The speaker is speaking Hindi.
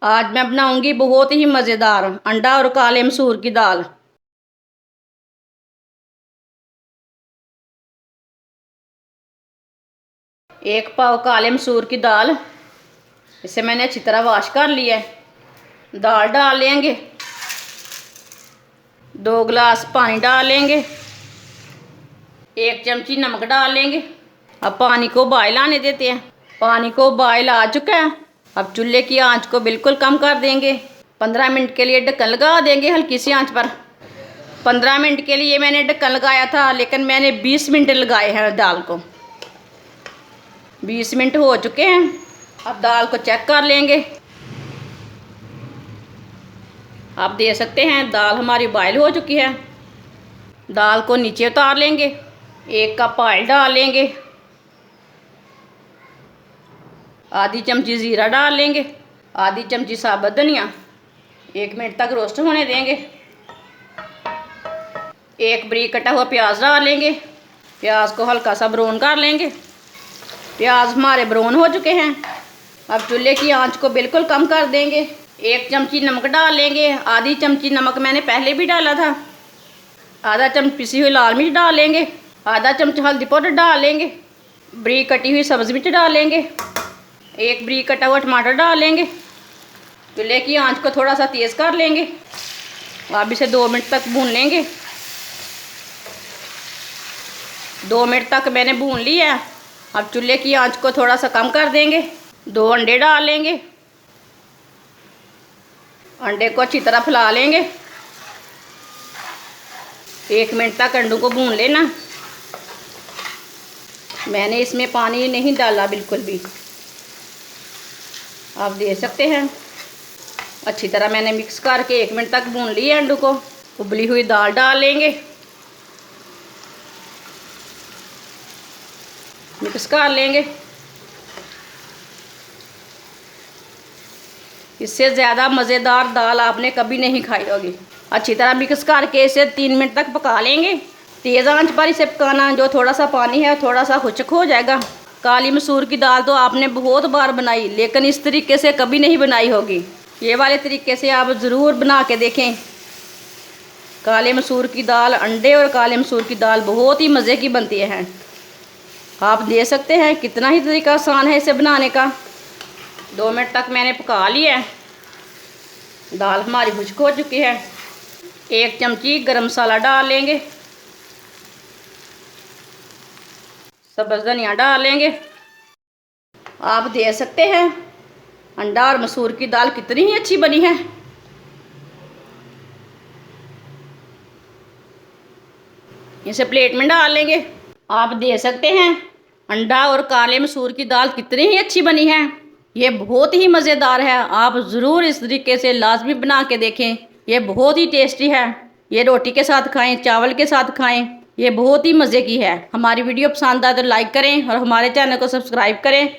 आज मैं बनाऊंगी बहुत ही मज़ेदार अंडा और काले मसूर की दाल। एक पाव काले मसूर की दाल, इसे मैंने अच्छी तरह वॉश कर लिया है। दाल डाल लेंगे, 2 गिलास पानी डाल लेंगे, 1 चमची नमक डाल लेंगे। अब पानी को बॉयल आने देते हैं। पानी को बॉयल आ चुका है। अब चूल्हे की आंच को बिल्कुल कम कर देंगे। 15 मिनट के लिए ढक्कन लगा देंगे हल्की सी आंच पर। 15 मिनट के लिए मैंने ढक्कन लगाया था, लेकिन मैंने 20 मिनट लगाए हैं दाल को। 20 मिनट हो चुके हैं। अब दाल को चेक कर लेंगे। आप देख सकते हैं दाल हमारी बॉयल हो चुकी है। दाल को नीचे उतार लेंगे। 1 कप ऑयल डाल लेंगे, आधी चमची ज़ीरा डाल लेंगे, आधी चमची साबुत धनिया। 1 मिनट तक रोस्ट होने देंगे। 1 बारीक कटा हुआ प्याज डाल लेंगे। प्याज को हल्का सा ब्राउन कर लेंगे। प्याज हमारे ब्राउन हो चुके हैं। अब चूल्हे की आंच को बिल्कुल कम कर देंगे। 1 चमची नमक डाल लेंगे। आधी चमची नमक मैंने पहले भी डाला था। आधा चम्मच पिसी हुई लाल मिर्च डाल लेंगे। आधा चम्मच हल्दी पाउडर डाल लेंगे। बारीक कटी हुई सब्ज़ मिर्च डाल लेंगे। 1 बारीक कटा हुआ टमाटर डाल लेंगे। चूल्हे की आंच को थोड़ा सा तेज़ कर लेंगे। अब इसे 2 मिनट तक भून लेंगे। 2 मिनट तक मैंने भून लिया। अब चूल्हे की आंच को थोड़ा सा कम कर देंगे। 2 अंडे डाल लेंगे। अंडे को अच्छी तरह फैला लेंगे। 1 मिनट तक अंडों को भून लेना। मैंने इसमें पानी नहीं डाला बिल्कुल भी। आप देख सकते हैं अच्छी तरह मैंने मिक्स करके 1 मिनट तक भून लिया अंडों को। उबली हुई दाल डाल लेंगे, मिक्स कर लेंगे। इससे ज़्यादा मज़ेदार दाल आपने कभी नहीं खाई होगी। अच्छी तरह मिक्स करके इसे 3 मिनट तक पका लेंगे। तेज़ आंच पर इसे पकाना। जो थोड़ा सा पानी है थोड़ा सा खुश्क हो जाएगा। काली मसूर की दाल तो आपने बहुत बार बनाई, लेकिन इस तरीके से कभी नहीं बनाई होगी। ये वाले तरीके से आप ज़रूर बना के देखें। काले मसूर की दाल, अंडे और काले मसूर की दाल बहुत ही मज़े की बनती है। आप देख सकते हैं कितना ही तरीका आसान है इसे बनाने का। 2 मिनट तक मैंने पका लिया है। दाल हमारी खुश्क हो चुकी है। 1 चमची गरम मसाला डाल लेंगे, सब्ज़ धनिया डाल लेंगे। आप देख सकते हैं अंडा और मसूर की दाल कितनी ही अच्छी बनी है। इसे प्लेट में डाल लेंगे। आप देख सकते हैं अंडा और काले मसूर की दाल कितनी ही अच्छी बनी है। ये बहुत ही मज़ेदार है। आप ज़रूर इस तरीके से लाजमी बना के देखें। ये बहुत ही टेस्टी है। ये रोटी के साथ खाएं, चावल के साथ खाएं। ये बहुत ही मज़े की है। हमारी वीडियो पसंद आए तो लाइक करें और हमारे चैनल को सब्सक्राइब करें।